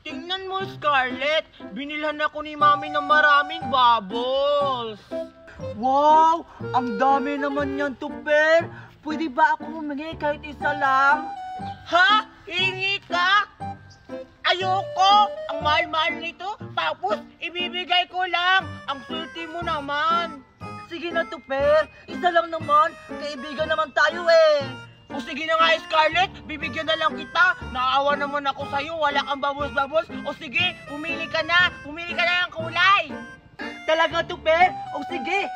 Tingnan mo, Scarlett. Binilhan ako ni Mami ng maraming bubbles. Wow! Ang dami naman yan, Tuper. Pwede ba ako humingi kahit isa lang? Ha? Hingi ka? Ayoko! Ang mahal-mahal nito. Tapos, ibibigay ko lang. Ang swerte mo naman. Sige na, Tuper. Isa lang naman. Kaibigan naman tayo eh. O sige na nga, Scarlett, bibigyan na lang kita. Naawa naman ako sa'yo, wala kang babos-babos. O sige, pumili ka na ng kulay. Talaga, Tuper? O sige,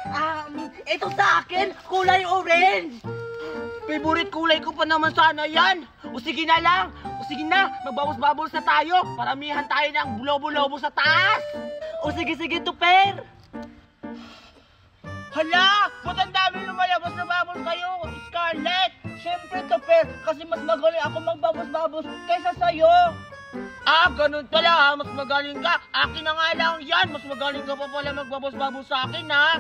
ito sa akin, kulay orange. Favorite kulay ko pa naman sana yan. O sige na lang, magbabos-babos na tayo. Paramihan tayo ng lobo-lobo sa taas. O sige, Tuper. Hala, ba't ang dami lumalabas na babos kayo, Scarlett? Siyempre, Tuper, kasi mas magaling ako magbabos-babos kaysa sa'yo. Ganun pala ha, mas magaling ka. Akin na nga lang yan, mas magaling ka pa pala magbabos-babos sa akin ha.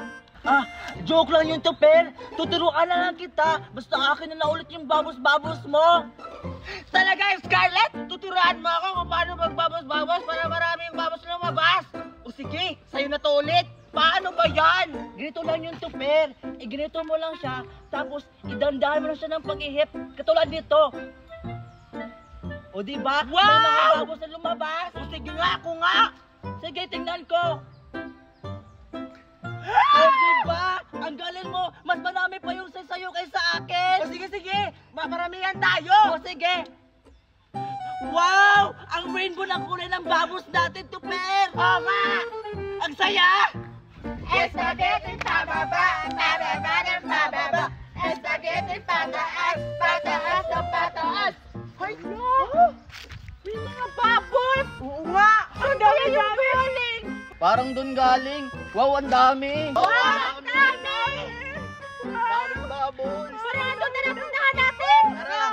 Joke lang yun, Tuper. Tuturuan na lang kita, basta akin na ulit yung babos-babos mo. Talaga, Scarlett? Tuturuan mo ako kung paano magbabos-babos para maraming babos lumabas. O sige, sa'yo na to ulit. Paano ba yan? Ganito lang yung Tuper. Ganito mo lang siya, tapos idandahan mo lang siya ng pag-ihip, katulad dito. O diba? Wow! May mga babos na lumabas. O sige nga, ako nga. Sige, tingnan ko. O diba? Ang galing mo. Mas marami pa yung sa'yo kaysa akin. O sige, maparamihan tayo. O sige. Wow! Ang rainbow na kulay ng babos natin, Tuper. Oo nga. Ang saya! Spaghetti pababa, pababa ng pababa. Spaghetti pataas, pataas ng pataas. Hoy, no! May mga bubbles! Oo nga! Ang dami galing! Parang doon galing. Wow, ang dami! Wow! Ang dami! Daming bubbles! Tara, doon na napuntahan natin! Tara!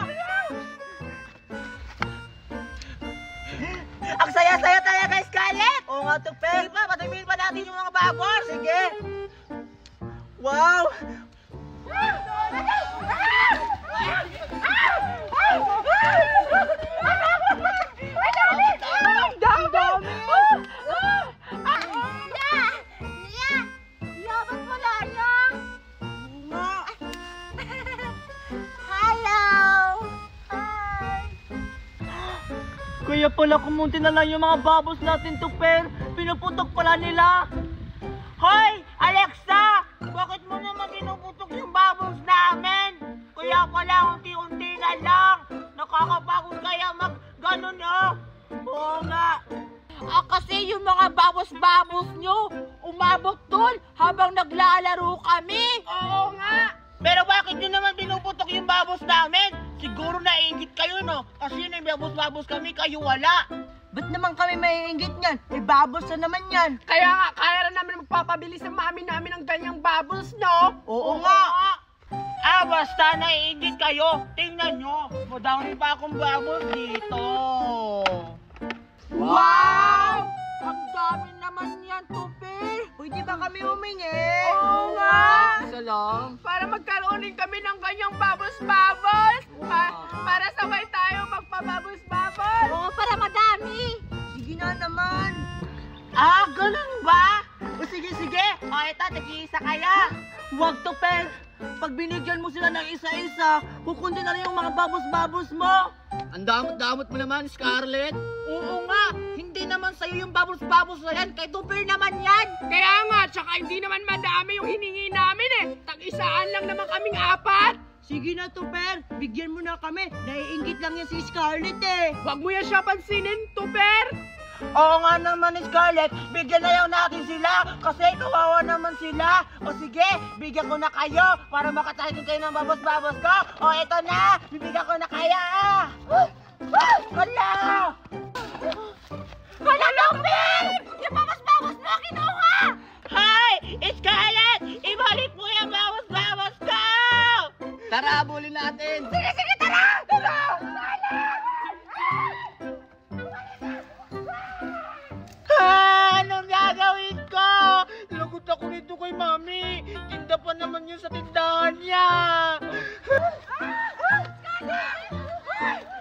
Ang saya-saya tayo, guys, Scarlett! Oo nga, Tuper! Sige pa, patayin pa natin yung mga bubbles! Sige! Wow! Ang dami! Labas mo lang yan! Hello! Hi! Kaya pala kumunti na lang yung mga bubbles natin, Tuper. Pinuputok pala nila. Hoy! Alexa! Bakit mo naman pinuputok yung bubbles namin? Kaya pala unti-unti na lang. Nakakapagod kaya mag-ganon Oo nga. Kasi yung mga babos-babos nyo, umabot dun habang naglalaro kami. Oo nga. Pero bakit nyo naman pinuputok yung bubbles namin? Siguro naiingit kayo, no? Kasi may babos-babos kami, kayo wala. Ba't naman kami maiinggit niyan? May bubbles na naman yan. Kaya nga, kaya na namin magpapabilis ng mami namin ng ganyang bubbles, no? Oo nga. Basta naiingit kayo. Tingnan nyo. Madami pa akong bubbles dito. Wow! Ang dami naman yan, Tuper. Pwede ba kami humingi? Oo nga. Isa lang. Para magkaroon din kami ng ganyang bubbles-bubbles. Para sabay tayo magpa-bubbles-bubbles. Oo, para madami. Sige na naman. Ganun ba? O sige. O ito, tag-iisa kaya. Huwag, Tuper. Pag binigyan mo sila ng isa-isa, kukunti na rin yung mga babos-babos mo. Ang damot-damot mo naman, Scarlett. Oo nga. Hindi naman sa'yo yung bubbles-bubbles na yan. Kay Tuper naman yan. Kaya nga, tsaka hindi naman madami yung hiningi namin eh. Tag-isaan lang naman kaming 4. Sige na, Tuper. Bigyan mo na kami. Naiinggit lang yan si Scarlett eh. Huwag mo yan siya pansinin, Tuper. Oo nga naman, Scarlett. Bigyan na lang natin sila. Kasi kawawa naman sila. O sige, bigyan ko na kayo para makatahin kayo ng babos-babos ko. O eto na, bibigyan ko na kaya. Hala! Hala, Tuper! Yung babos-babos mo, kinuha! Hi! Scarlett! Ibalik mo yung babos-babos ko! Tara, abulin natin. Sige, tara! Tara! Anong gagawin ko? Lagot ako nito kay Mami. Tinda pa naman yun sa tindahan niya.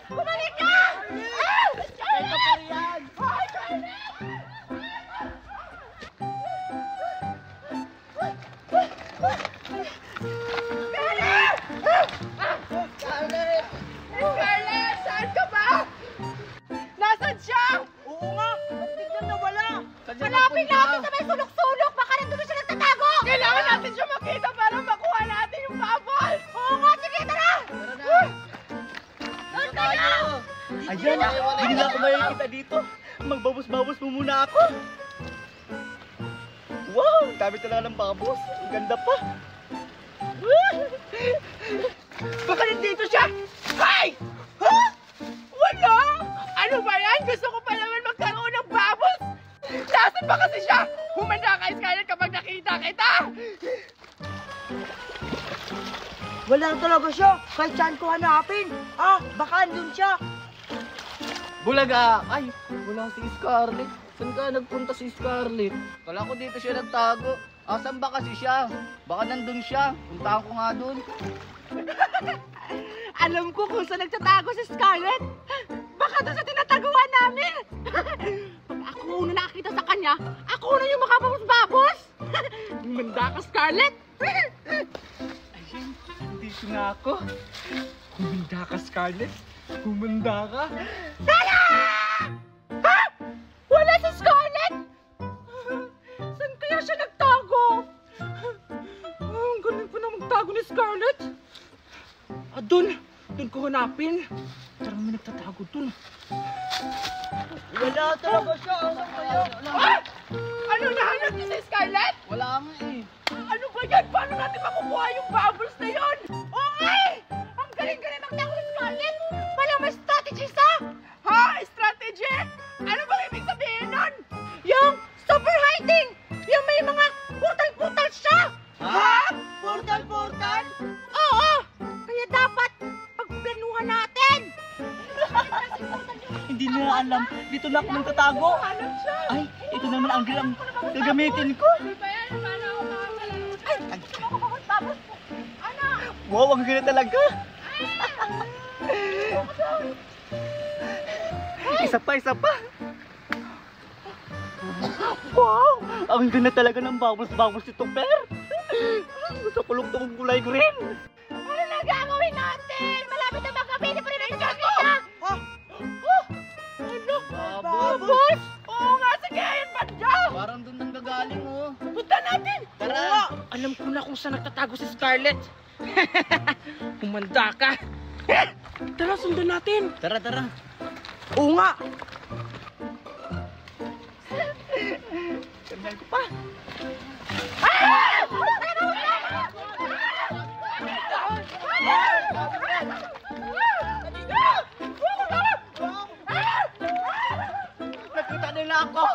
Bumalik ka! Hindi na ako makikita dito. Magbabos-babos mo muna ako. Wow, dami talaga ng babos. Ang ganda pa. Baka nandito siya! Hay! Ha? Wala! Ano ba yan? Gusto ko pa naman magkaroon ng babos! Nasaan ba kasi siya? Humanda ka, Scarlett, kapag nakita kita! Wala talaga siya. Kahit saan ko hanapin. Baka andun siya. Bulaga! Ay, wala si Scarlett. Saan ka nagpunta si Scarlett? Kala ko dito siya nagtago. Asan ba kasi siya? Baka nandun siya. Puntahan ko nga dun. Alam ko kung saan nagtatago si Scarlett. Baka doon sa tinataguan namin. Pag ako una nakakita sa kanya, ako na yung makababos-babos. Manda ka, Scarlett. Ayun, dito nga ako. Humanda ka, Scarlett. Humanda ka. Tara! Ha? Wala si Scarlett? Saan kaya siya nagtago? Ang galing pa na magtago ni Scarlett. Doon ko hanapin. Parang may nagtatago doon. Wala talaga siya. Asan kaya? Ano nahanap niyo si Scarlett? Wala nga eh. Ano ba yan? Paano natin makukuha yung bubbles na yun? Okay! Ang galing-galing magtago ni Scarlett. Wala may strategy sa. Ha? Strategy? Ano bang ibig sabihin nun? Yung super hiding. Yung may mga portal-portal siya. Ha? Portal? Oo! Kaya dapat pagplanuhan natin! Hindi nila alam. Dito na ako nagtatago. Hanap siya. Ay, ito naman ang gilang gagamitin ko. Ano ba yan? Paano ako Tapos, ano? Wow, ang ganda talaga. Isa pa. Wow, ang ganda talaga ng bubbles nito, Per. Gusto ko lugtong kulay green. Ano na gagawin natin? Malapit na ba kami? Hindi pa rin nakikita! Bubbles? Oo nga, sige, ayun ba siya? Parang doon nang gagaling, oh. Punta natin! Tara. Alam ko na kung saan nagtatago si Scarlett. Humanda ka. Tara, sundan natin. Tara. Oo nga. Sundan ko pa. Nakita nila ako.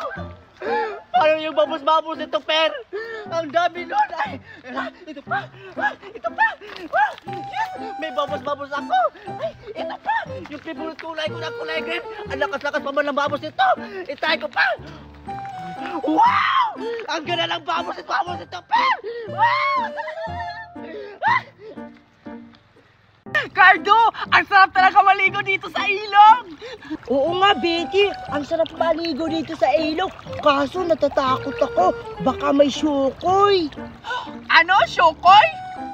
Paano yung babos nito, Per? Ang dami nun. Ay, ito pa. Yes! May babos ako. Ay, ito pa. Yung favorite kulay ko na kulay green. Ang lakas-lakas pa man ng babos nito. Itay ko pa. Wow! Ang ganda ng babos nito, Per! Wow! Cardo, ang sarap talaga maligo dito sa ilog. Oo nga, Betty. Ang sarap maligo dito sa ilog. Kaso natatakot ako. Baka may syukoy. Ano, Shokoy?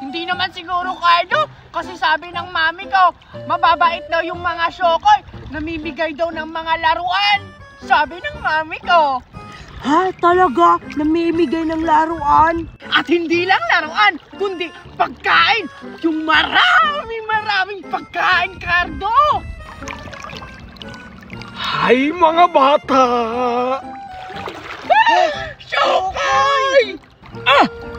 Hindi naman siguro, Cardo. Kasi sabi ng mami ko, mababait daw yung mga Shokoy. Namimigay daw ng mga laruan. Sabi ng mami ko. Ha? Talaga? Namimigay ng laruan? At hindi lang laruan, kundi pagkain. Yung maraming pagkain, Cardo. Hay mga bata! Shokoy!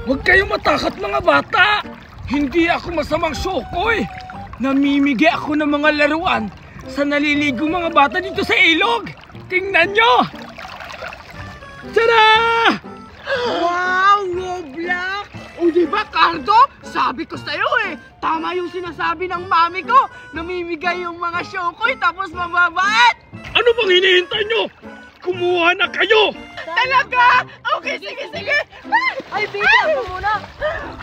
Huwag kayong matakot mga bata! Hindi ako masamang Shokoy! Namimigay ako ng mga laruan sa naliligo mga bata dito sa ilog! Tingnan nyo! Tada! Wow, Roblox! O diba, Cardo? Sabi ko sa'yo eh, tama yung sinasabi ng mami ko. Namimigay yung mga Shokoy tapos mababait. Ano bang hinihintay nyo? Kumuha na kayo! Talaga? Okay, sige. Ay, Betty, ako muna.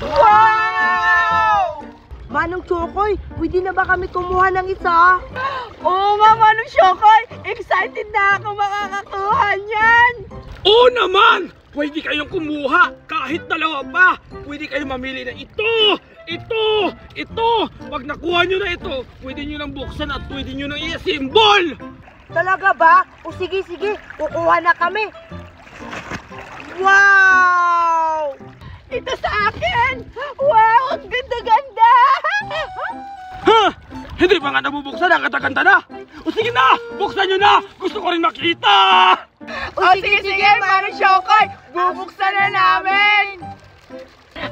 Wow! Manong Chokoy, pwede na ba kami kumuha ng isa? Oo nga, Manong Shokoy! Excited na ako makakakuha niyan! Oo naman! Pwede kayong kumuha kahit dalawa pa. Pwede kayong mamili na ito. Pag nakuha nyo na ito, pwede nyo nang buksan at pwede nyo nang i-assemble. Talaga ba? O sige, kukuha na kami. Wow! Ito sa akin! Wow! Ang ganda-ganda! Ha? Hindi ba nga nabubuksan ang kataganda na? O sige na, buksan nyo na! Gusto ko rin makita! O sige, Manong Shokoy! Bubuksan na namin!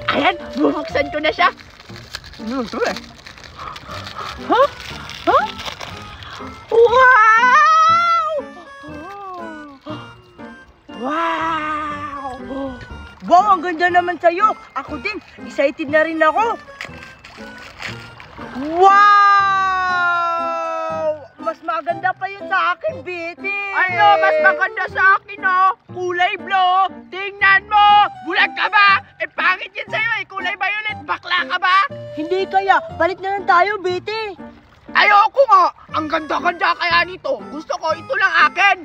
Ayan, bubuksan ko na siya. Ano ito eh? Huh? Huh? Wow! Wow! Wow, ang ganda naman sa'yo. Ako din, excited na rin ako. Wow! Mas maganda pa yun sa akin, Betty. Ano, mas maganda sa akin, oh. Kulay blue. Tingnan mo. Bulag ka ba? Pangit yan sa'yo, kulay violet. Bakla ka ba? Hindi kaya, balik na lang tayo, Betty. Ayoko nga. Ang ganda-ganda kaya nito. Gusto ko, ito lang akin.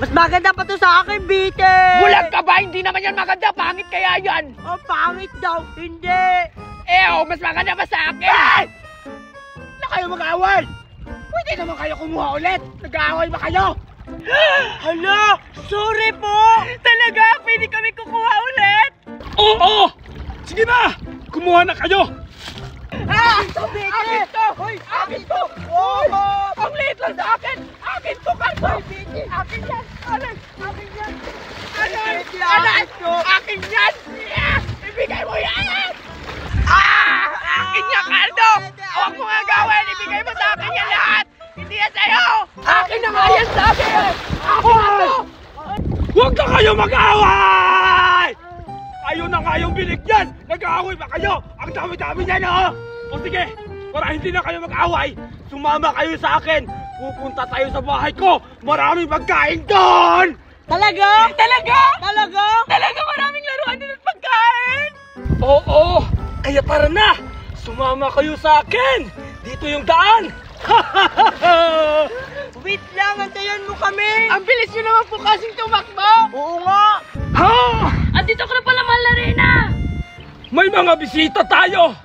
Mas maganda pa to sa akin, Betty. Bulag ka ba? Hindi naman yan maganda. Pangit kaya yan. Oh, pangit daw. Hindi. Mas maganda pa sa akin. Hey! Na kayo mag-awal. Pwede naman kayo kumuha ulit. Nag-aaway ba kayo? Hala, sorry po. Talaga? Pwede kami kukuha ulit? Oo! Sige na! Kumuha na kayo! Ito, Betty. Akin to! Hoy, akin to! Oh! Ang liit lang sa akin! Akin to, Kanto! Akin yan! Akin yan! Betty, Akin akin to. Akin yan! Ibigay mo yan! Akin yan, Kanto! Huwag mo nga gawin! Ibigay mo sa akin yan lahat! Hindi yan sa'yo! Akin na nga yan sa akin! Akin na to! Huwag na kayo mag-away! Kayo na kayong binigyan! Nag-aaway ba kayo? Ang dami-dami niya na! O sige, para hindi na kayo mag-away, sumama kayo sa akin! Pupunta tayo sa bahay ko! Maraming pagkain doon! Talaga? Talaga? Talaga? Talaga maraming laruan din at pagkain! Oo! Kaya tara na! Sumama kayo sa akin! Dito yung daan! Wait lang, antayan mo kami. Ang bilis nyo naman po kasing tumakbo! Oo nga. Ha! Andito ka na pala, Mahal na Reyna! May mga bisita tayo!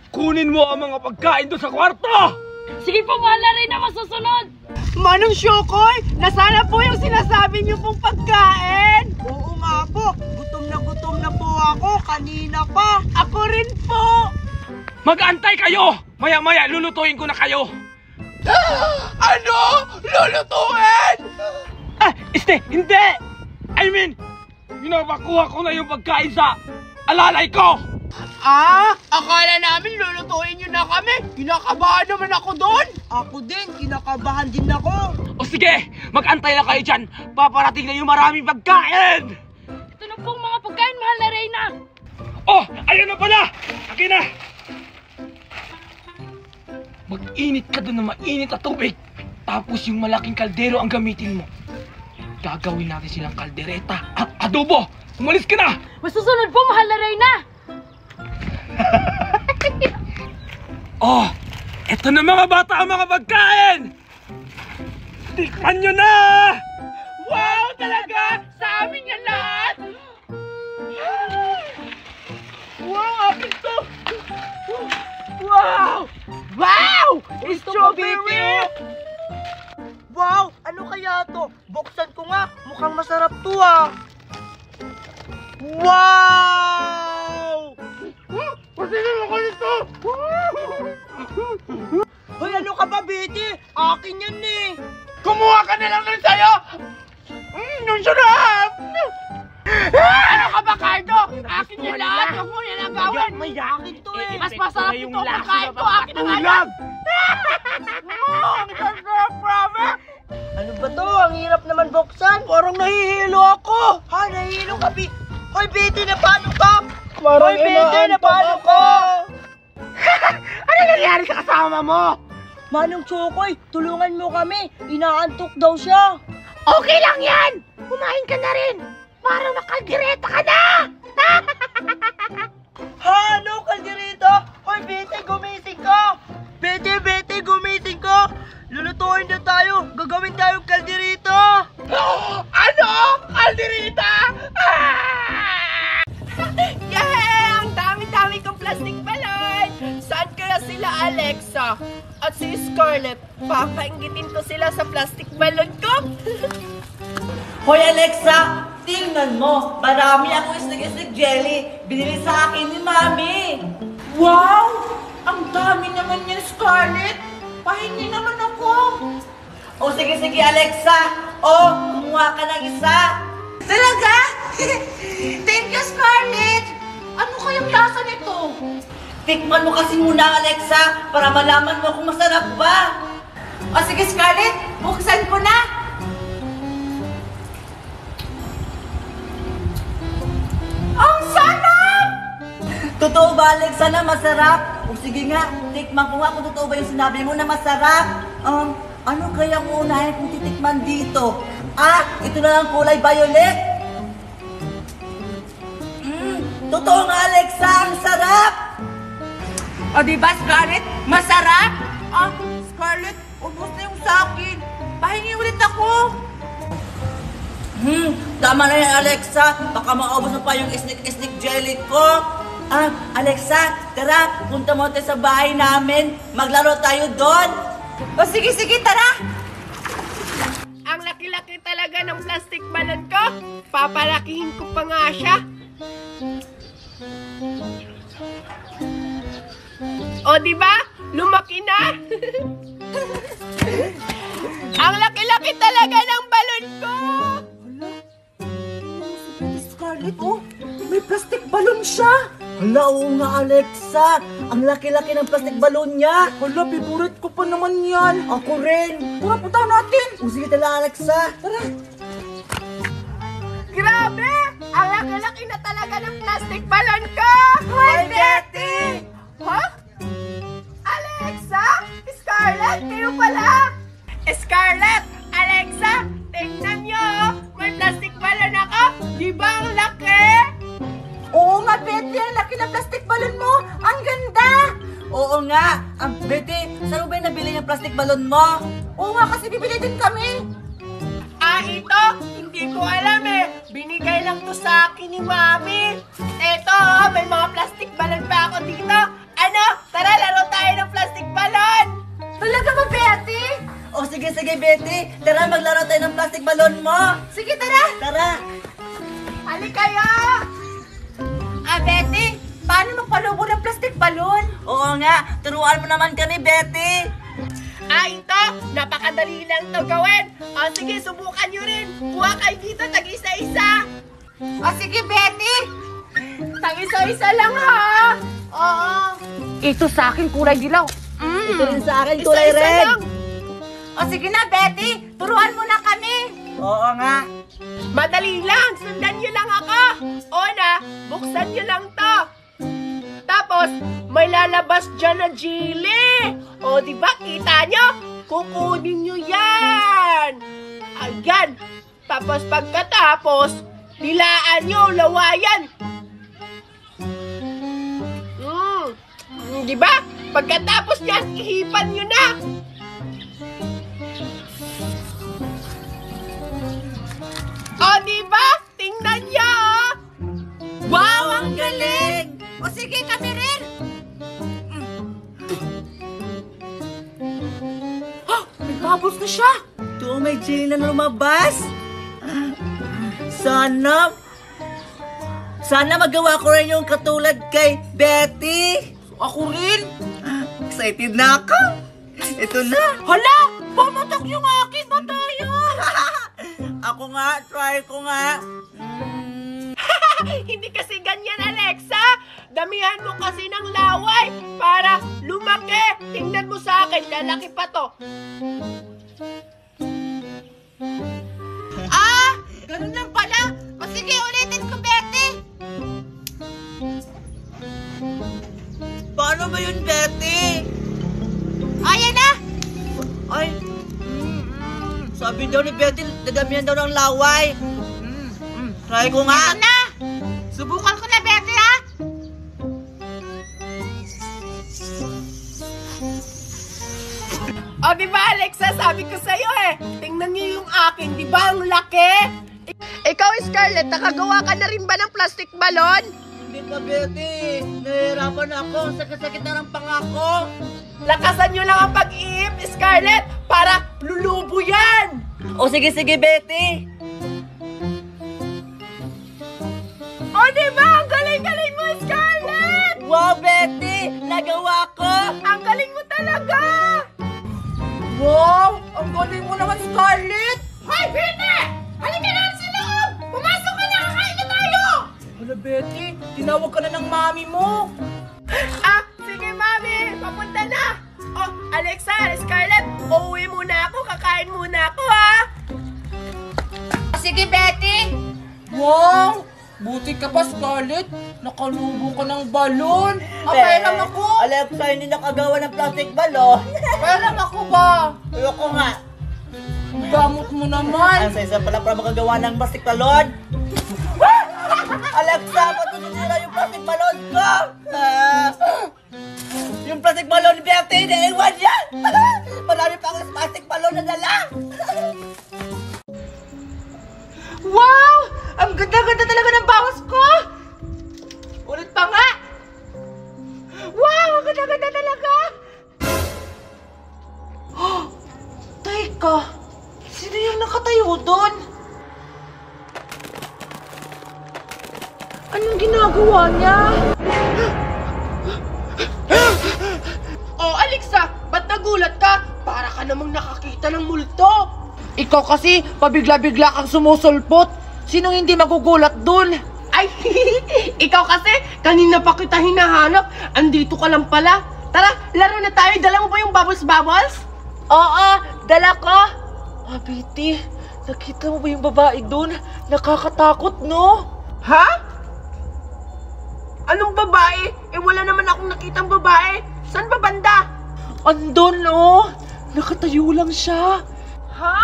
Kunin mo ang mga pagkain doon sa kwarto! Sige po, Mahal na Reyna, masusunod! Manong Shokoy, nasana po yung sinasabi niyo pong pagkain! Oo nga po. Gutom na po ako. Kanina pa. Ako rin po! Mag-antay kayo! Maya-maya lulutuin ko na kayo! Ano? Lulutuin? Hindi! I mean, pinapakuha ko na yung pagkain sa alalay ko! Akala namin lulutuin niyo na kami! Kinakabahan naman ako doon! Ako din. Kinakabahan din ako. O sige, mag-antay lang kayo dyan! Paparating na yung maraming pagkain! Ito na pong mga pagkain, Mahal na Reyna! Oh, ayun na pala! Akin na! Mag-init ka doon ng mainit na tubig. Tapos yung malaking kaldero ang gamitin mo. Gagawin natin silang kaldereta at adobo. Umalis ka na! Masusunod po, Mahal na Reyna! Oh, eto na mga bata ang mga pagkain! Tikman nyo na! Wow! Talaga? Sa amin yan lahat? Wow! Akin to! Wow! Wow! Strawberry! Wow, ano kaya to? Buksan ko nga. Mukhang masarap to ah. Wow! Kasi naman ko nito! Hoy, ano ka ba, Betty? Akin yan eh. Kumuha ka na lang nun sa'yo! Nung sarap! Ano ka ba, Cardo? Akin yan lahat! Huwag mo yan ang gawin! May akin to eh. Mas masarap ito ang pagkain ko! Akin na nga yan! Ang sarap, promise! Ano ba to? Ang hirap naman buksan. Parang nahihilo ako! Ha, nahihilo ka, Hoy, Betty, napano ka? Parang Hoy, Betty, napano ka? Ano nangyari sa kasama mo? Manong Chokoy, tulungan mo kami. Inaantok daw siya. Okay lang yan! Kumain ka na rin! Para makaldireta ka na! Ha, ano, kaldereta? Hoy, Betty, gumising ka! Betty, gumising ka! Lulutuin na tayo! Gagawin tayong kaldereta! Ano? Kaldireta? Yeah! Ang dami-dami kong plastic balon! Saan kaya sila, Alexa? At si Scarlett? Pakaingitin ko sila sa plastic balon ko! Hoy, Alexa! Tingnan mo! Marami akong islig-islig jelly! Binili sa akin ni Mami! Wow! Ang dami naman yan, Scarlett! Pahingi naman ako. O sige, Alexa. O, kumuha ka ng isa. Talaga? Thank you, Scarlett. Ano kayang lasa nito? Tikman mo kasi muna, Alexa, para malaman mo kung masarap ba. O sige, Scarlett, buksan ko na. Ang sarap! Totoo ba, Alexa, na masarap? O sige nga, tikman ko nga kung totoo ba yung sinabi mo na masarap. Ano kaya ang unahin kung titikman dito? Ito na lang kulay violet. Totoo nga, Alexa, ang sarap. O diba, Scarlett? Masarap? Scarlett, ubos na yung sakin. Pahingi ulit ako. Tama na yan, Alexa. Baka maubos na pa yung isnik-isnik jelly ko. Alexa, tara, punta mo tayo sa bahay namin. Maglaro tayo doon. O sige, tara. Ang laki-laki talaga ng plastic balon ko. Papalakihin ko pa nga siya. O diba? Lumaki na. Ang laki-laki talaga ng balon ko. Scarlett, may plastic balon siya. Hala, oo nga, Alexa. Ang laki-laki ng plastic balon niya. Hala, favorite ko pa naman yan. Ako rin. Tara, punta natin. O sige tala, Alexa. Tara. Grabe! Ang laki-laki na talaga ng plastic balon ko. Hoy, Betty! Ha? Alexa? Scarlett, kayo pala? Scarlett, Alexa, tingnan nyo, may plastic balon ako. Di ba ang laki? Oo nga, Betty, ang laki ng plastic balon mo. Ang ganda. Oo nga. Betty, saan mo ba yung nabili yung plastic balon mo? Oo nga, kasi bibili din kami. Ito, hindi ko alam eh. Binigay lang to sa akin ni Mami. Ito, may mga plastic balon pa ako dito. Ano? Tara, laro tayo ng plastic balon. Talaga ba, Betty? O sige, Betty. Tara, maglaro tayo ng plastic balon mo. Sige, tara. Tara. Halika kayo. Betty, paano magpalubo ng plastic balon? Oo nga. Turuan mo naman kami, Betty. Ito, napakadali lang to gawin. Sige, subukan nyo rin. Kuha kayo dito, tag-isa-isa. Sige, Betty. Tag-isa-isa lang ha. Oo. Ito sa akin kulay dilaw. Ito rin sa akin, kulay Isa-isa red. lang. Sige na, Betty. Turuan mo na kami. Oo nga. Madali lang, sundan nyo lang ako. Una, buksan nyo lang to. Tapos, may lalabas dyan na jelly. O, diba, kita nyo? Kukunin nyo yan. Ayan. Tapos, pagkatapos, dilaan nyo, lawayan. Diba? Pagkatapos yan, ihipan nyo na. O, diba? Tingnan nyo, oh. Wow, ang galing. O sige, kami rin. May bubbles na siya. Ito, may jelly na lumabas. Sana magawa ko rin yung katulad kay Betty. Ako rin. Excited na ako. Ito na. Hala, pumatak yung akin ba tayo? Ako nga, try ko nga. Hindi kasi ganyan, Alexa. Damihan mo kasi ng laway para lumaki. Tingnan mo sa akin, lalaki pa to. Ganun lang pala. O sige, ulitin ko, Betty. Paano ba yun, Betty? Ayan na. Ay, sabi daw ni Betty, dadamihan daw ng laway. Try ko nga. Ito na. Subukan ko na, Betty, ha? O, diba, Alexa, sabi ko sa'yo eh. Tingnan niyo yung akin, diba ang laki? Ikaw, Scarlett, nakagawa ka na rin ba ng plastic balon? Hindi pa, Betty. Nahihirapan ako. Sakit-sakit na ng pangako. Lakasan nyo lang ang pag-iip, Scarlett, para lulubo yan! O sige, Betty. O, diba? Ang galing-galing mo, Scarlett! Wow, Betty! Nagawa ko! Ang galing mo talaga! Wow! Ang galing mo naman, Scarlett! Hoy, Betty! Halika na sa loob! Pumasok ka na! Kakain na tayo! Hala, Betty, tinawag ka na ng mami mo. Ah, sige, Mami! Papunta na! Oh, Alexa, Scarlett, uuwi muna ako. Kakain muna ako, ha? Sige, Betty! Wow! Buti ka pa, Scarlett. Nakalubo ka ng balon. Pakialam ako. Alexa, hindi nakagawa ng plastic balon. Pakialam ako ba? Ayoko nga. Ang gamot mo naman. Ang sa pala para makagawa ng plastic balon. Alexa, patunod yung plastic balon ko. Yung plastic balon ni Betty, naiwan yan. Marami pa akong plastic balon na dala. Wow! Ang ganda-ganda talaga ng bawas ko! Ulit pa nga! Wow! Ang ganda-ganda talaga! Oh, teka! Sino yung nakatayo doon? Anong ginagawa niya? Oh, Alexa, ba't nagulat ka? Para ka namang nakakita ng multo. Ikaw kasi, pabigla-bigla kang sumusulpot. Sinong hindi magugulat dun? Ay, ikaw kasi, kanina pa kita hinahanap. Andito ka lang pala. Tara, laro na tayo. Dala mo ba yung bubbles? Oo, dala ko. Betty, nakita mo ba yung babae dun? Nakakatakot, no? Ha? Anong babae? Eh, wala naman akong nakitang babae. Saan ba banda? Andun, no? Nakatayo lang siya. Ha?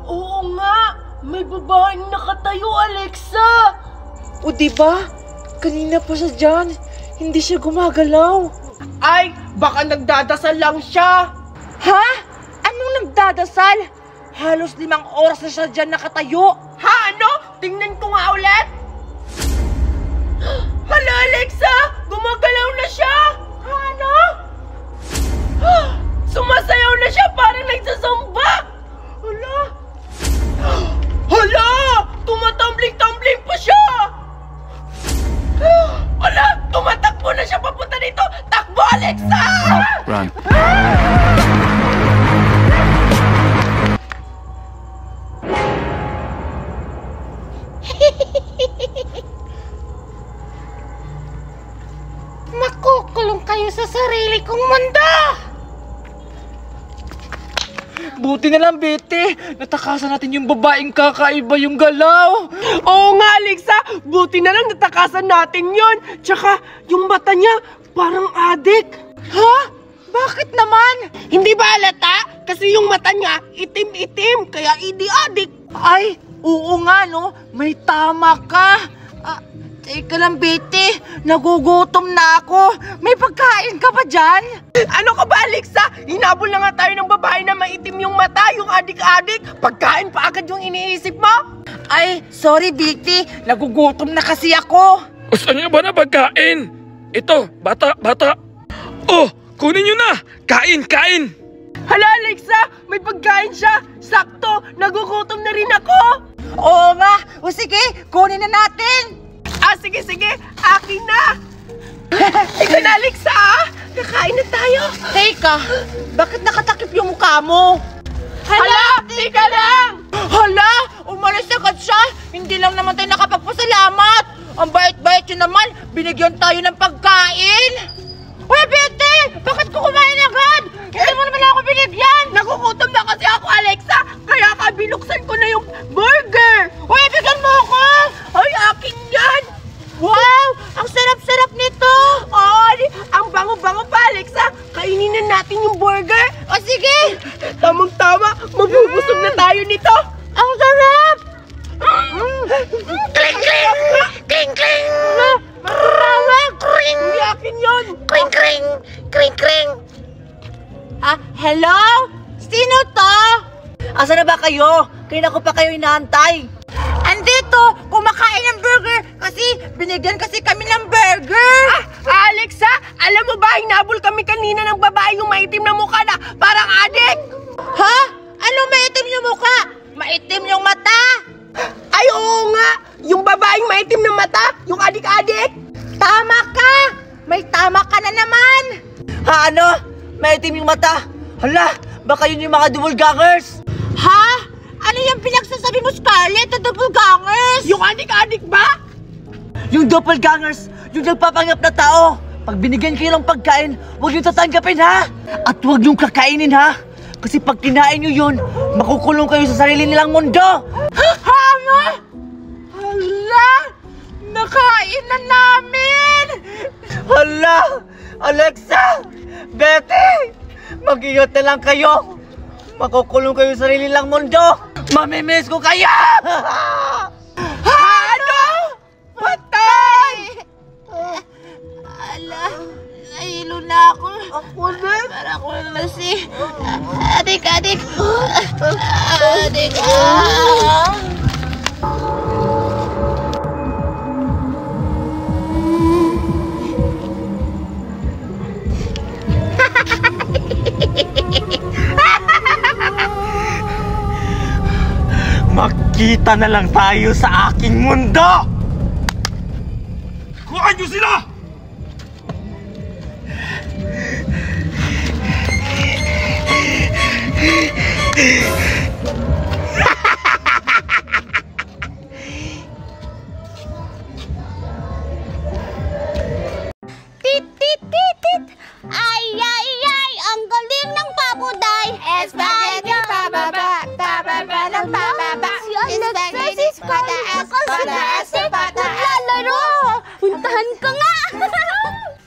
Oo nga, may babaeng nakatayo, Alexa. O diba, kanina pa siya dyan, hindi siya gumagalaw. Ay, baka nagdadasal lang siya. Ha? Anong nagdadasal? Halos 5 oras na siya dyan nakatayo. Ha? Ano? Tingnan ko nga ulit. Hala, Alexa! Gumagalaw na siya! Ano? Sumasayaw na siya, parang nagsasamba! Hala! Hala! Tumatumbling-tumbling pa siya! Hala! Tumatakbo na siya papunta dito! Takbo, Alexa! Run. Makukulong kayo sa sarili kong mundo! Buti na lang, Betty. Natakasan natin yung babaeng kakaiba yung galaw. Oo nga, Alexa! Buti na lang natakasan natin yon. Tsaka, yung mata niya, parang adik. Ha? Bakit naman? Hindi ba halata? Kasi yung mata niya, itim-itim, kaya idi-adik. Ay, oo nga, no? May tama ka. Teka lang, Betty. Nagugutom na ako. May pagkain ka ba dyan? Ano ka ba, Alexa? Hinabol na nga tayo ng babae na maitim yung mata, yung adik-adik. Pagkain pa agad yung iniisip mo? Ay, sorry, Betty. Nagugutom na kasi ako. Gusto niyo ba na pagkain? Ito, bata. Oh, kunin niyo na. Kain. Hala, Alexa! May pagkain siya! Sakto! Nagugutom na rin ako! Oo nga. O sige, kunin na natin. Ah, sige! Akin na! Ito na, Alexa! Kakain na tayo! Teka, bakit nakatakip yung mukha mo? Hala! Tika lang! Hala! Umalis agad siya! Hindi lang naman tayo nakapagpasalamat! Ang bait-bait yun naman! Binigyan tayo ng pagkain! Uy, Betty! Bakit ko kumain agad? Hindi mo naman ako binigyan! Nagugutom na kasi ako, Alexa! Kaya ka binuksan ko na yung burger! Uy, bigyan mo ako! Ay, akin yan! Wow! Ang sarap-sarap nito! Ay, ang bango-bango pa, Alexa! Kainin na natin yung burger! O sige! Tamang-tama! Mabubusog na tayo nito! Ang sarap! Kling! Matawag! Hindi akin yun! Hello? Sino to? Asa na ba kayo? Kanina ko pa kayo inaantay. Andito! Kumakain ng burger kasi binigyan kasi kami ng burger! Alexa, alam mo ba, hinabol kami kanina ng babae yung maitim na mukha na parang adik! Ha? Ano maitim yung mukha? Maitim yung mata? Ay, oo nga! Yung babaeng maitim na mata, yung adik-adik! Tama ka! May tama ka na naman! Ha, ano? May maitim yung mata. Hala, baka yun yung mga doppelgangers. Ha? Ano yung pinagsasabi mo, Scarlett, na doppelgangers? Yung adik-adik ba? Yung doppelgangers, yung nagpapanggap na tao. Pag binigyan kayo ng pagkain, huwag yung tatanggapin, ha? At huwag yung kakainin, ha? Kasi pag kinain nyo yun, makukulong kayo sa sarili nilang mundo. Ano? Hala! Nakain na namin! Hala! Alexa! Betty! Mag-ingat na lang kayo! Makukulong kayo sa sarili lang mundo! Mamimiss ko kayo! Ano? Patay! Ala, nahilo na ako. Ako din? Para ako kasi... Adik! Adik! Magkita na lang tayo sa aking mundo! Kuhaan nyo sila! Tit, tit, tit, tit. Ay, ay, ay, ang galing ng pabuday. Spaghetti pababa, pababa ng pababa. Si Alexa, si Scarlett, pataas, maglalaro. Puntahan ka nga.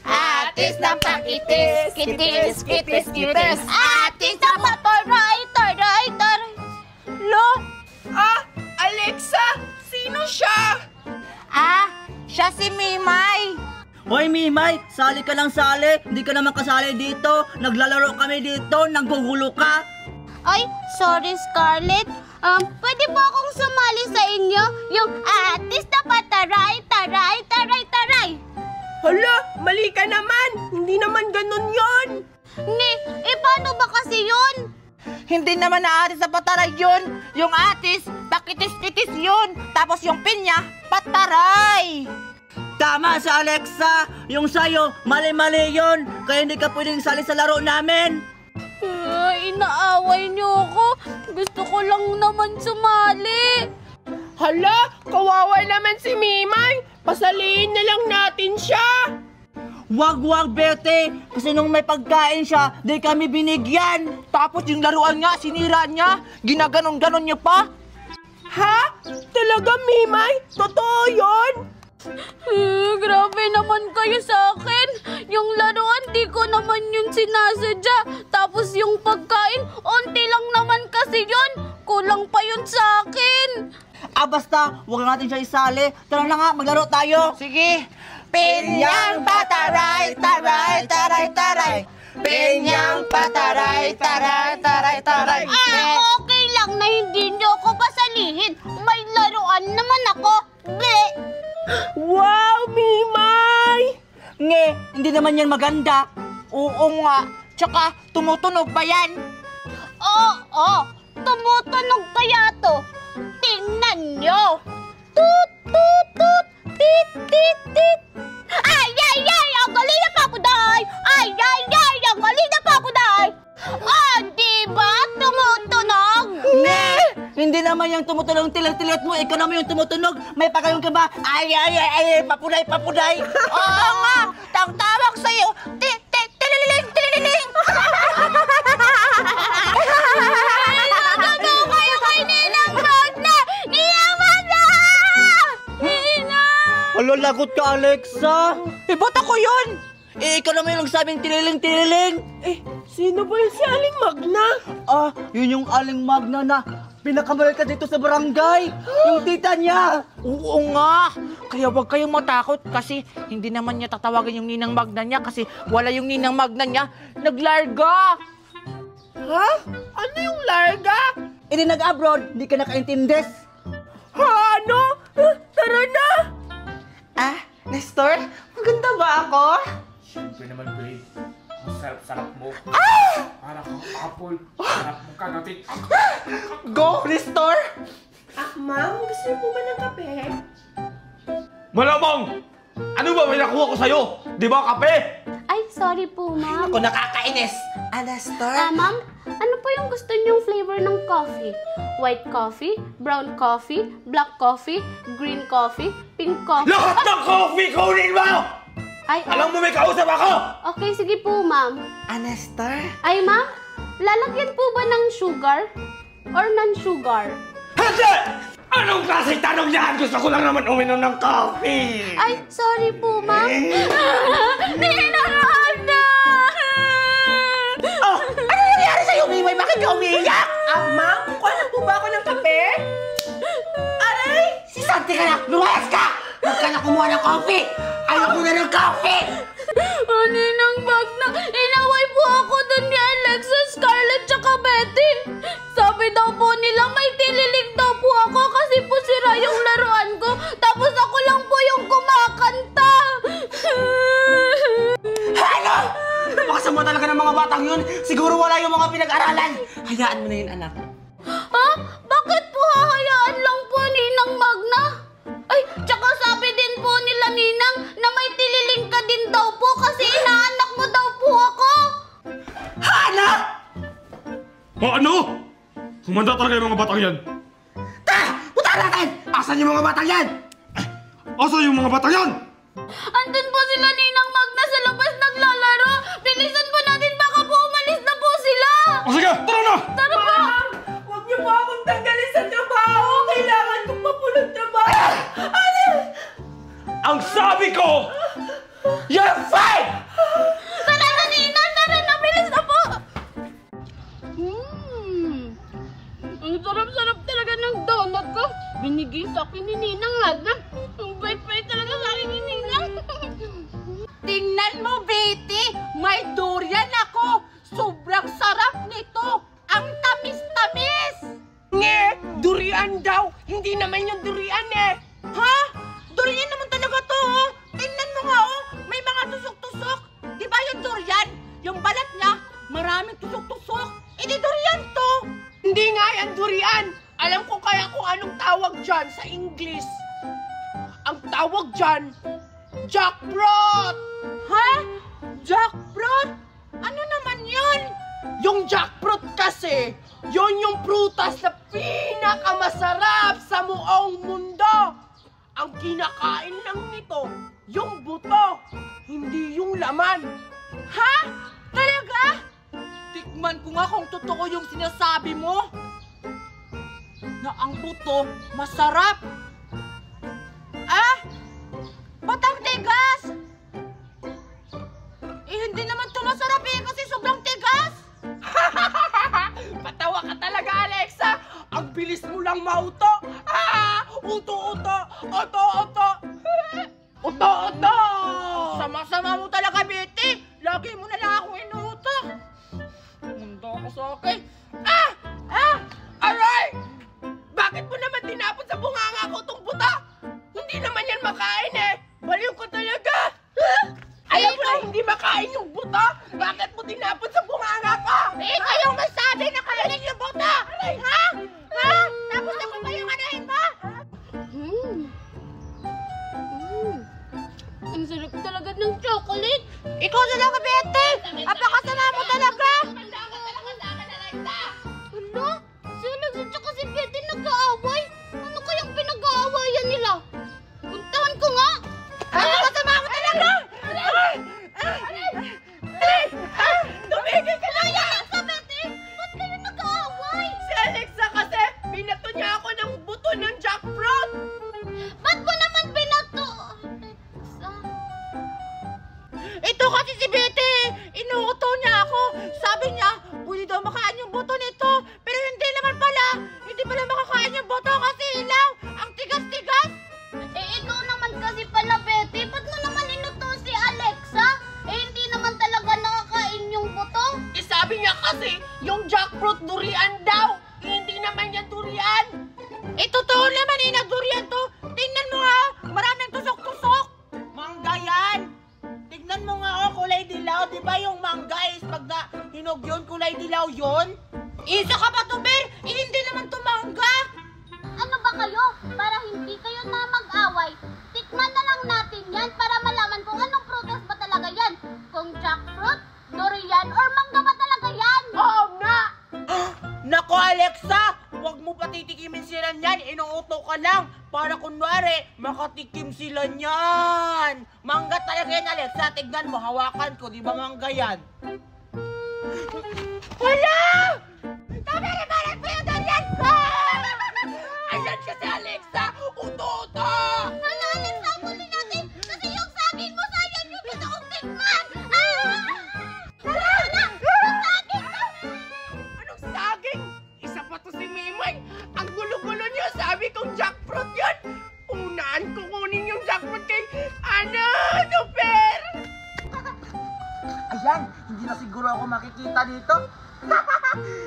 Atis ng pakitis, kitis, kitis, kitis. Atis na paparay, taray, taray. Lo? Alexa, sino siya? Siya si Mimay. Hoy Mimay, sali ka lang sali. Hindi ka naman kasali dito. Naglalaro kami dito, nanggugulo ka. Ay, sorry Scarlett. Pwede ba akong sumali sa inyo? Yung atis na pataray, taray, taray, taray. Hala, mali ka naman. Hindi naman ganun yon. Paano ba kasi yun? Hindi naman na atis sa pataray yun. Yung atis, pakitis-kitis yun. Tapos yung pinya, pataray. Tama si Alexa. Yung sayo, mali-mali yun. Kaya hindi ka pwedeng sali sa laro namin. Inaaway niyo ako. Gusto ko lang naman sumali. Hala, kawawa naman si Mimay. Pasaliin na lang natin siya. Wag, Betty. Kasi nung may pagkain siya, di kami binigyan. Tapos yung laruan nga, sinira niya. Ginaganon-ganon niya pa. Ha? Talaga, Mimay? Totoo yun? Grabe naman kayo sa akin. Yung laruan, di ko naman yun sinasadya. Tapos yung pagkain, onti lang naman kasi yun. Kulang pa yun sa akin. Basta, wag natin siya isali. Tara na nga, maglaro tayo. Sige. Pinyang pataray, taray, taray, taray. Pinyang pataray, taray, taray, taray. Okay lang na hindi niyo ako pasalihin. May laruan naman ako. Bleh! Wow, Mimay! Nge, hindi naman yan maganda. Oo nga. Tsaka, tumutunog pa yan. Oo, tumutunog kaya to. Tingnan nyo. Tut, tut, tut, tit, tit, tit. Ay, ay, ay, ang galing na pakuday. Ay, ay, ay, ang galing na pakuday. Diba tumutunog? Nge, hindi naman yung tumutunog tilat-tilat mo. Ikaw naman yung tumutunog. May pagayong ka ba? Ay, papuday, papuday. Oo nga. Tawag sa'yo. Tililing, tililing. Nagagawa kayo kay Ninang Magna! Ninang Magna! Ninang! Alo, lagot ka, Alexa. Ba't ako yun? Ikaw naman yung nagsabing tililing. Sino ba yung si Aling Magna? Yun yung Aling Magna na pinakamalika dito sa barangay. Yung tita niya. Oo nga. Kaya huwag kayong matakot kasi hindi naman niya tatawagin yung Ninang Magna niya kasi wala yung Ninang Magna niya. Naglarga. Ha? Ano yung larga? Hindi nag-abroad, hindi ka nakaintindes. Ha? Ano? Tara na! Nestor, maganda ba ako? Siyempre naman, babe. Ang sarap-sarap mo. Para kang apple. Sarap mo kagatin. Go, Nestor! Ma'am, gusto niyo po ba ng kape? Malamang! Ano ba may nakuha ko sa'yo? Di ba kape? Ay, sorry po, ma'am. Ako nakakainis. Alastor? Ma'am, ano po yung gusto niyong flavor ng coffee? White coffee, brown coffee, black coffee, green coffee, pink coffee. Lahat ng coffee kunin mo! Ay, Alam mo may kausap ako! okay, sige po, ma'am. Alastor? Ay, ma'am, lalagyan po ba ng sugar or non-sugar? Hindi! Anong klaseng tanong yan? Gusto ko lang naman uminom ng coffee! Ay, sorry po, ma'am. Ninaraan na! Oh, ano nangyari sa'yo, Mimay? Bakit ka umiiyak? Ma'am, kukuha po ba ako ng kape? Aray! Si Santi ka na! Lumayas ka! Huwag ka na kumuha ng coffee! Ayoko na ng coffee! Ninang Magna, inaway po ako dun ni Alexa, Scarlett, tsaka Betty. Sabi daw po nila may tililig daw po ako kasi po sira yung laruan ko. Tapos ako lang po yung kumakanta. Ano? Napakasama talaga ng mga batang yun. Siguro wala yung mga pinag-aralan. Hayaan mo na yun, anak. Ha? Bakit po hahayaan lang po, Ninang Magna? Ay, tsaka sabi din po nila, Ninang, na may tililing ka din daw po kasi inaanak mo daw po ako. Anak! O ano? Humanda talaga yung mga batang yan. Tara! Punta natin! Asan yung mga batang yan? Asa yung mga batang yan? Andun po sila, Ninang Magna, sa labas naglalaro. Bilisan po natin, baka po umalis na po sila. O sige, tara na! Tara po! Huwag niyo po akong tanggalin sa trabaho. Kailangan kong mapulong trabaho. Ano? Ang sabi ko, you're fired! Tara na, Ninang! Tara na! Bilis na po! Ang sarap-sarap talaga ng donut ko. Binigay sa akin ni Ninang Magna. Ang bait-bait talaga sa akin ni Ninang. Tingnan mo, Betty! May durian ako! Sobrang sarap nito! Ang tamis-tamis! Nge! Durian daw! Hindi naman yung durian eh! Ha? Durian naman talaga to, oh! Tingnan mo nga, oh! May mga tusok-tusok! Di ba yung durian? Yung balat niya, maraming tusok-tusok! Eh, di durian to! Hindi nga yan durian! Alam ko kaya kung anong tawag dyan sa English. Ang tawag dyan, jackfruit! Ha? Jackfruit? Ano naman yun? Yung jackfruit kasi, yon yung prutas na pinakamasarap sa buong mundo. Ang kinakain lang nito, yung buto, hindi yung laman. Ha? Talaga? Tikman ko nga kung totoo yung sinasabi mo. Na ang buto masarap. Ah? Ba't ang tigas? Eh, hindi naman ito masarap eh kasi sobrang tigas. Patawa ka talaga, Alexa. Ang bilis mo lang mauto. Uto-uto, oto-oto. Uto-uto. Sama-sama mo talaga, Betty. Lagi mo na lang akong inuuto. Mundo ako sa akin. Aray! Bakit mo naman tinapon sa bunganga ko itong buta? Hindi naman yan makain eh. Baliw ko talaga. Alam mo na hindi makain yung buta? Bakit mo tinapon sa bunganga ko? Eh, kayong masabi na kainin yung buto. Ha? Ha? Tapos ako pa yung anahin mo? Ang sarap talaga ng chocolate. Ikaw na lang, Betty. Apakasama mo talaga. Ano? Si Alex at saka si Betty nag-aaway? Ano kayang pinag-aawayan nila? Puntahan ko nga! Apakasama mo talaga. Tumigil ka lang yan! Alexa, Betty! Ba't kayo nag-aaway? Si Alexa kasi, binato niya ako ng buto ng jackfruit! Ba't mo naman binato? Alexa... Ito kasi si Betty. Inuuto niya ako. Sabi niya, pwede daw makain yung buto nito. Pero hindi naman pala. Hindi pala makakain yung buto kasi ilaw. Ang tigas-tigas. Eh, ikaw naman kasi pala, Betty. Ba't mo naman inuto si Alexa? Eh, hindi naman talaga nakakain yung buto. Eh sabi niya kasi, yung jackfruit durian daw! Hindi naman yan durian! Eh, totoo naman eh, nagdurian to. Tingnan mo nga, maraming tusok-tusok. Mangga yan. Tignan mo nga kulay dilaw. Di ba yung mangga is pag hinog yun, kulay dilaw yun? Isa ka pa to, Ber. Eh, hindi naman to mangga. Ano ba kayo? Para hindi kayo na mag-away, tikman na lang natin yan para malaman kung anong prutas ba talaga yan. Kung Alexa, huwag mo patitikimin sila niyan. Inuuto ka lang para kunwari makatikim sila niyan. Mangga talaga yan, Alexa. Tignan mo, hawakan ko. Di ba mangga yan? Wala! Tumiribalat mo yung durian ko! Ayan siya si Alexa! Uto-uto! Hala, Alexa, huli natin! Kasi yung saging mo, sayang yung gusto kong tikman! Hala! Yung saging mo! Anong saging? Isa pa to si Mimoy. Ang gulo-gulo niyo. Sabi kong jackfruit yun. Unaan ko kunin yung jackfruit kay Tupper. Ayan, hindi na siguro ako makikita dito.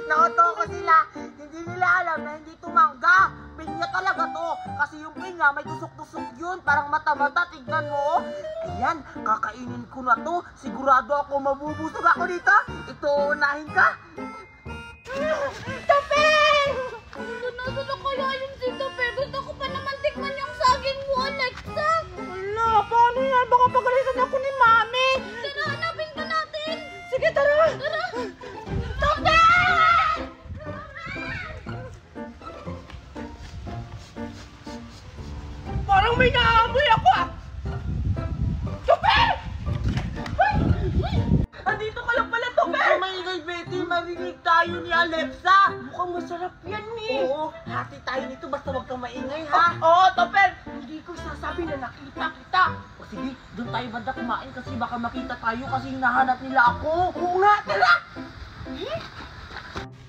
Nauto ko sila. Hindi nila alam na hindi ito mangga. Pinya talaga to. Kasi yung pinya may tusok-tusok yun. Parang mata-mata. Tignan mo. Ayan, kakainin ko na to. Sigurado ako mabubusog ako dito. Ito, unahin ka. Tupper! Nasaan na kaya yung si Tupper? Gusto ko pa naman tikman yung saging mo, Alexa! Wala, paano yan? Baka pagalitan ako ni Mami. Tara, hanapin ka natin! Sige, tara. Tara! Tupper! Parang may naamoy ako ah. Tupper! Andito ka lang pala, Tupper! Huwag ka maingay, Betty. Marinig tayo ni Alexa. Mukhang masarap yan, eh. Oo, hati tayo nito. Basta huwag kang maingay, ha? Oo, Tupper. Hindi ko sasabi na nakita kita. O sige, doon tayo banda kumain kasi baka makita tayo kasi hinahanap nila ako. Oo nga, tara!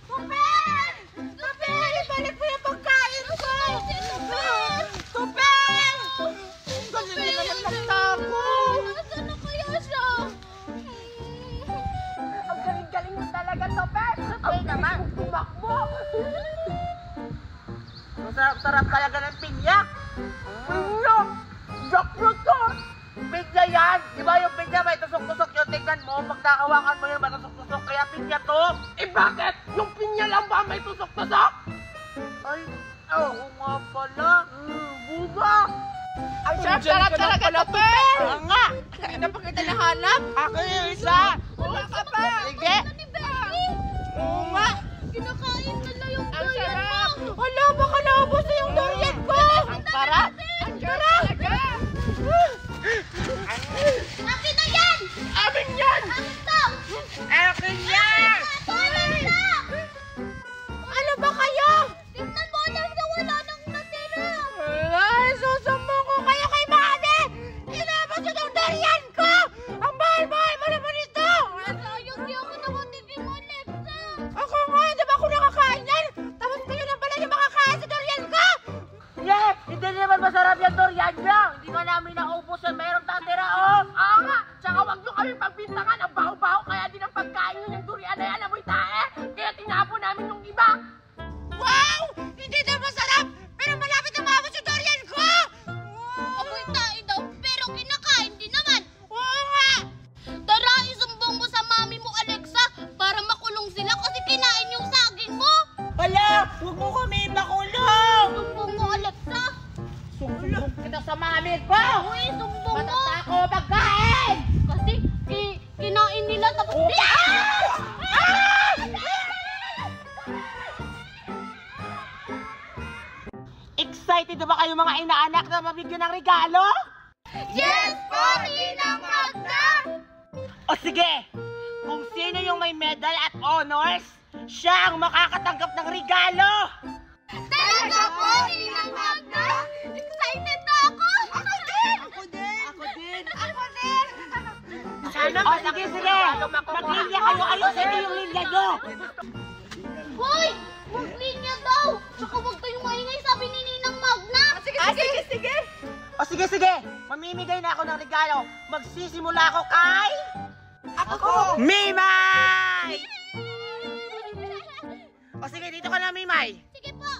Tupper! Tupper! Ibalik mo yung pagkain ko! Tupper! Tupper! Galing na naman magtago. Nasaan na kaya siya? Ang galing-galing mo talaga, Tupper. Ang naman. Tumakbo. Masarap-sarap talaga ng pinya. Pinya! Jackfruit to! Pinya yan! Di ba yung pinya may tusok-tusok yun? Tingnan mo, pag nakawakan mo yun, may tusok-tusok. Kaya pinya to. Eh bakit? Yung pinya lang ba may tusok-tusok? Ay, oo nga pala. Buba! Ang sarap talaga, Tupper! Oo nga! Hindi na pa kita nahanap. Ako yung isa! Wala ka pa. Sige! Ni Becky! Oo nga! Kinakain nila yung Ang durian sarap. mo! Wala, baka naubos na yung durian ko! Ang sarap. Ang sarap talaga. Akin na yan! Amin yan! Akin to! Akin yan! Akin na! Ano ba kayo? Tingnan mo lang na wala nang natira! Ay, susumbong ko kayo kay Mami! Inabot yun ang durian ko! Ang mahal-mahal mo naman ito! Sayang di ako nakatikim mo, Alexa! Ako nga, di ba ako nakakain yan? Tapos kayo lang pala yung makakain sa durian ko! Yeah, hindi naman masarap yung durian niya! Hindi nga namin naubos yan, mayroong tatira, oh! Oo nga. Tsaka wag nyo kami pagbintangan. Ang baho-baho kaya din ang pagkain nyo ng durian na yan. Amoy tae. Kaya tinapon namin yung iba. Wow! Hindi na masarap! Pero malapit na maubos yung durian ko! Amoy tayo daw, pero kinakain din naman! Oo nga! Tara, isumbong mo sa mami mo, Alexa, para makulong sila kasi kinain yung saging mo! Hala! Huwag mo kami makulong! Sumbong mo, Alexa! Sumbong kita sa mami ko! Uy, sumbong mo! Matata ko magkain! Kasi kinain nila tapos... Excited na ba kayo mga inaanak na mabigyan ng regalo? Yes po, Ninang Magda! O sige, kung sino yung may medal at honors, siya ang makakatanggap ng regalo! Talaga po, Ninang Magda! Excited na ako! Ako din! Ako din! Ako din! Ako din! Sana o sige, sige! Maglinya kayo, ayusin niyo yung linya nyo! Hoy! Maglinya daw! Tsaka huwag kayong maingay, sabi ni Ninang Magna! Sige. O sige, sige! Mamimigay na ako ng regalo. Magsisimula ako kay... Ako! Mimay! O sige, dito ka na, Mimay. Sige po!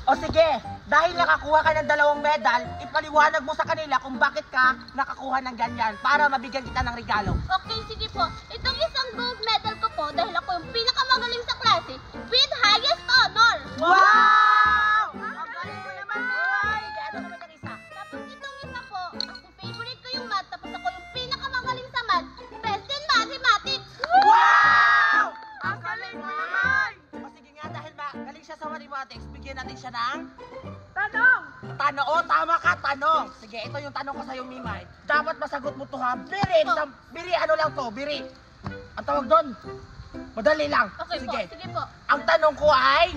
O sige, dahil nakakuha ka ng 2 medal, ipaliwanag mo sa kanila kung bakit ka nakakuha ng ganyan para mabigyan kita ng regalo. Okay, sige po. Itong isang gold medal ko po dahil ako yung pinakamagaling sa klase with highest honor. Wow! Ang galing mo naman, Mimay! Ano naman yung isa? Tapos itong isa po, kasi favorite ko yung math, tapos ako yung pinakamagaling sa math, best in mathematics. Wow! Ang galing mo naman! mathematics, bigyan natin siya ng... Tanong! Tanong, oh, tama ka, tanong. Sige, ito yung tanong ko sa'yo, Mimay. Dapat masagot mo to, ha? Biri, biri, ano lang to, biri. Ang tawag doon, madali lang. Okay Sige. po, sige po. Ang tanong ko ay,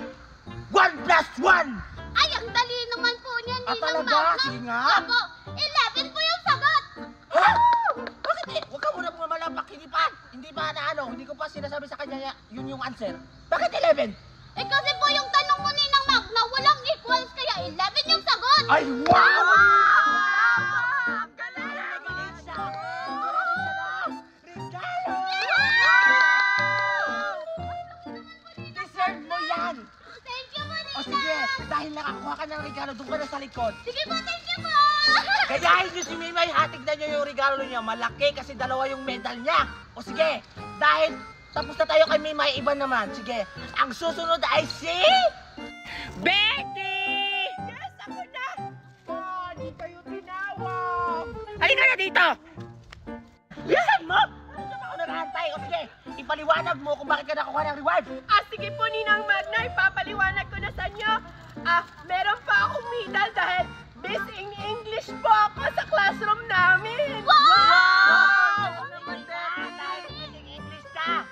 1 plus 1. Ay, ang dali naman po niyan, Ah, Ninang talaga? Magna. Sige nga. Opo, 11 po yung sagot. Ha? Bakit eh? Huwag ka muna pumamalambak, hindi pa na ano, hindi ko pa sinasabi sa kanya yun yung answer. Bakit 11? Eh kasi po yung tanong mo, Ninang Magna, walang equals, kaya 11 yung sagot. Ay, wow! Ang galing! Magaling siya! Magaling siya na! Regalo! Deserve mo yan! Thank you po, O Ninang. sige, dahil nakakuha ka ng regalo, doon ka na sa likod. Sige po, thank you po. Gayahin niyo si Mimay, hatignan niyo yung regalo niya. Malaki kasi dalawa yung medal niya. O sige, dahil tapos na tayo kay Mimay, iba naman. Sige, ang susunod ay si... Betty! Yes, ako na! Oh, di kayo tinawag! Halika na dito! Bilisan mo! Ano ba ako naghahantay? O sige, ipaliwanag mo kung bakit ka nakuha ng reward. Sige po, Ninang Magna, ipapaliwanag ko na sa inyo. Meron pa akong medal dahil Best in English po ako sa classroom namin. Wow! Dahil English ka!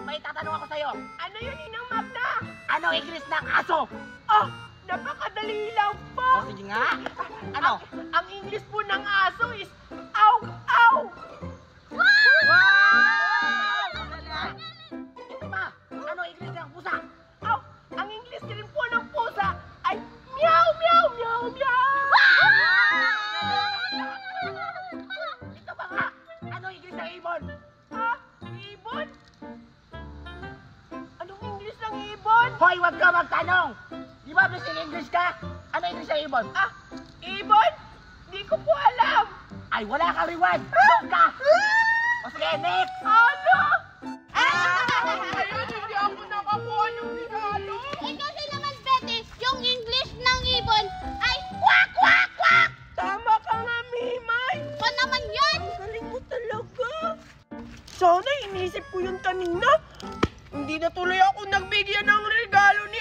May tatanong ako sa'yo. Ano yun, Ninang Magna? Ano English ng aso? Oh, napakadali lang po. O sige nga. Ano? Ang English po ng aso is aw, aw. Wow! Ito ba? Ano English ng pusa? Aw, ang English din po ng pusa ay meow, meow, meow, meow. Ito ba nga? Ano English ng ibon? Ibon? Anong English ng ibon? Hoy, wag ka magtanong! Di ba bising English ka? Ano English ng ibon? Ibon? Di ko po alam. Ay, wala kang reward! Doon ka! O sige, next! Ano? Ayun, hindi ako nakakuha ng regalo. Eh kasi naman, Betty, yung English ng ibon ay quack, quack, quack. Tama ka nga, Mimay. Pa naman yan. Galing mo talaga. Sana inisip ko yun kanina. Hindi na tuloy ako nagbigyan ng regalo ni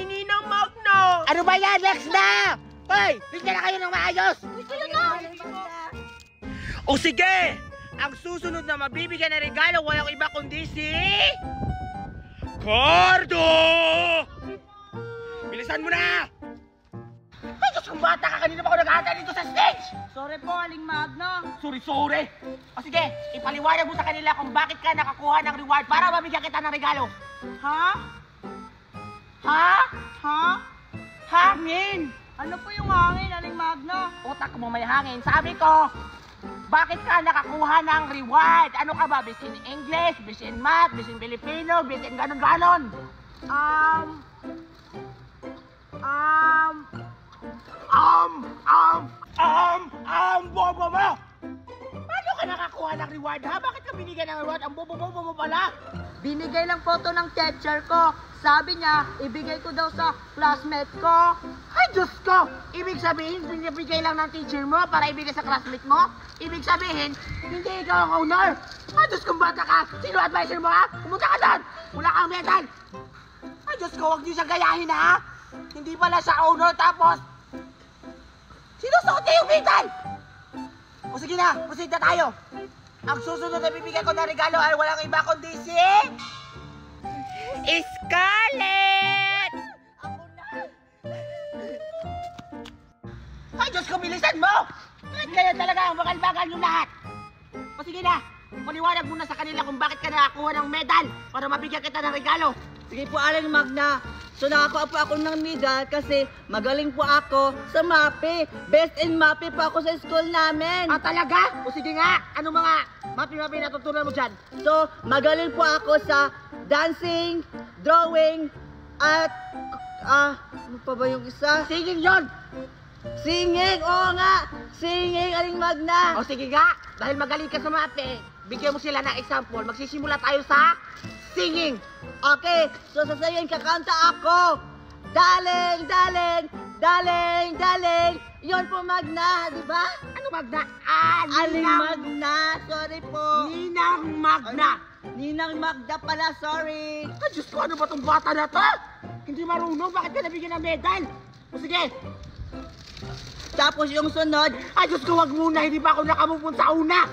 Ninang Magna. Ano ba yan? Next na! Hoy, bigyan na kayo ng maayos! O sige! Ang susunod na mabibigyan ng regalo, walang iba kundi si... Cordo! Bilisan mo na! Ay, Diyos kong bata ka! Kanina pa ako naghahantay dito sa stage! Sorry po, Aling Magna. Sorry! O sige, ipaliwanag mo sa kanila kung bakit ka nakakuha ng reward para mabigyan kita ng regalo. Ha? Ha? Ha? Hangin! Ano po yung hangin, Aling Magna? Utak mo may hangin. Sabi ko, bakit ka nakakuha ng reward? Ano ka ba? Bisin English, bisin Math, bisin Filipino, bisin ganon-ganon? Bobo mo! Paano ka nakakuha ng reward, ha? Bakit ka binigyan ng reward? Ang bobo-bobo mo pala! Binigay lang po to ng teacher ko. Sabi niya, ibigay ko daw sa classmate ko. Ay, Diyos ko! Ibig sabihin, binibigay lang ng teacher mo para ibigay sa classmate mo? Ibig sabihin, hindi ikaw ang owner! Ay, Diyos kong bata ka! Sino advisor mo, ha? Pumunta ka doon! Wala kang medal! Ay, Diyos ko, huwag niyo siyang gayahin, ha? Hindi pala siya owner, tapos... Sinusuot niya yung medal! O sige na, proceed na tayo! Ang susunod na bibigyan ko na regalo ay walang iba kundi si... Scarlett! Ako na! Ay, Diyos ko, bilisan mo! Kahit kaya talaga ang bagal-bagal yung lahat! O sige na, paliwanag muna sa kanila kung bakit ka nakakuha ng medal para mabigyan kita ng regalo. Sige po, Aling Magna. So nakakuha po ako ng medal kasi magaling po ako sa MAPE. Best in MAPE po ako sa school namin. Ah, talaga? O sige nga, ano mga mapi-mapi natutunan mo dyan? So, magaling po ako sa dancing, drawing, at... ano pa ba yung isa? Singing yon! Singing! Oo nga! Singing, Aling Magna! O sige nga, dahil magaling ka sa mape, bigyan mo sila ng example. Magsisimula tayo sa singing. Okay, so sasayin, kakanta ako. Daling, daling, daling, daling. Yun po, Magna, di ba? Ano Magna? Aling Magna, sorry po. Ninang Magna. Ninang Magda pala, sorry. Ay, Diyos ko, ano ba tong bata na to? Hindi marunong, bakit ka nabigyan ng medal? O sige. Tapos yung sunod, Ay, Diyos ko, wag muna, hindi pa ako nakamupun sa una.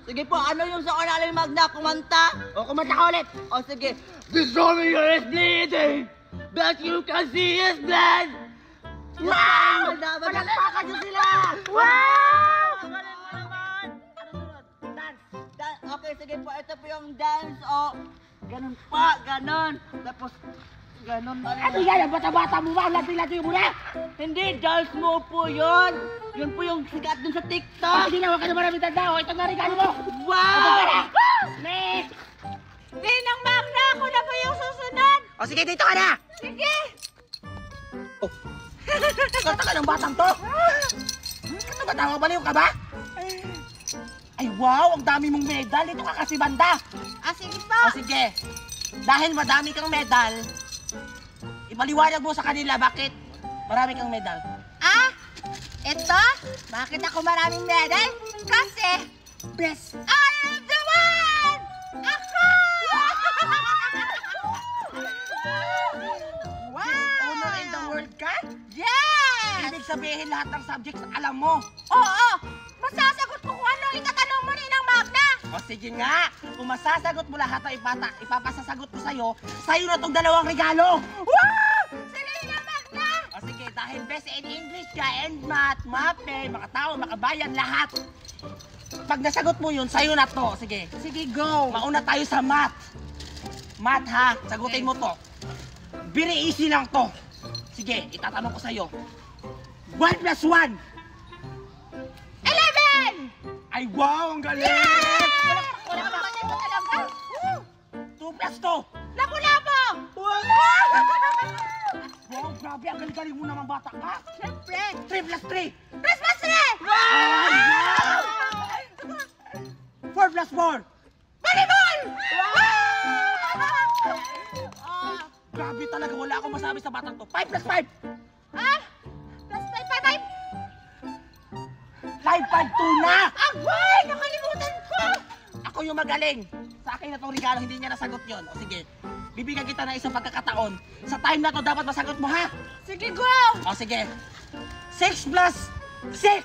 sige po, ano yung sa Aling Magna, kumanta? O, kumanta ka ulit. O sige, The soldier is bleeding, but you can see his blood. Wow! Palakpakan nyo sila! Wow! Galing mo naman! Ano sunod? Dance. Okay, sige po, ito po yung dance, o. Ganun pa, ganun. Tapos, ganun. Ano yan? Ang bata-bata mo ba? Ang lati-lati mo na? Hindi, dance mo po yun. Yun po yung sikat dun sa Ah, TikTok. hindi na, huwag ka na maraming tanda. O, ito na regalo mo. Wow! Next! Ninang Magna, ako na ba yung susunod? O, sige, dito ka na! Sige! Kanta ka ng batang to! Ano ba, tama baliw ka ba? Ay, wow! Ang dami mong medal. Dito ka kasi banda. Sige po. O, sige. Dahil madami kang medal, ipaliwanag mo sa kanila bakit marami kang medal. Ito? Bakit ako maraming medal? Kasi, best all of the one! Ako! Wow! Honor in the world ka? Yes! Ibig sabihin lahat ng subjects alam mo. Oo! Masasagot ko kung ano itatanong mo ni ng Magna! O sige nga, kung masasagot mo lahat ang ipapasasagot ko sa'yo na tong dalawang regalo. Wow! Sila ng Magna! O sige, dahil best in English ka and math, mape, makatao, makabayan, lahat. Pag nasagot mo yun, sa'yo na to. Sige. Sige, go! Mauna tayo sa math. Math ha, sagutin mo to. Very easy lang to. Sige, itatanong ko sa'yo. 1 plus 1. 11! Ay, wow! Ang galing! Wala ka ba nito talaga? 2 plus 2. Lapu-lapo! Wow, grabe, ang galing-galing mo naman bata ka. Siyempre! 3 plus 3. Christmas tree! Ay, wow! 4 plus 4. Volleyball! Grabe talaga, wala akong masabi sa batang to. 5 plus 5. Plus 5, 5, 5! Live 5, 2 na. Agway! Nakalimutan ko! Ako yung magaling. Sa akin na itong regalo, hindi niya nasagot yon. O sige, bibigyan kita ng isang pagkakataon. Sa time na to, dapat masagot mo ha. Sige, go! O sige, 6 plus 6.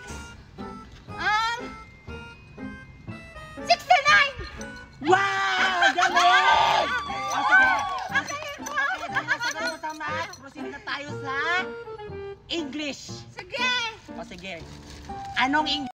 69! Wow! Galing! O sige, Okay po! dahil nasagot mo sa math, proceed na tayo sa English. Sige! O sige, anong English?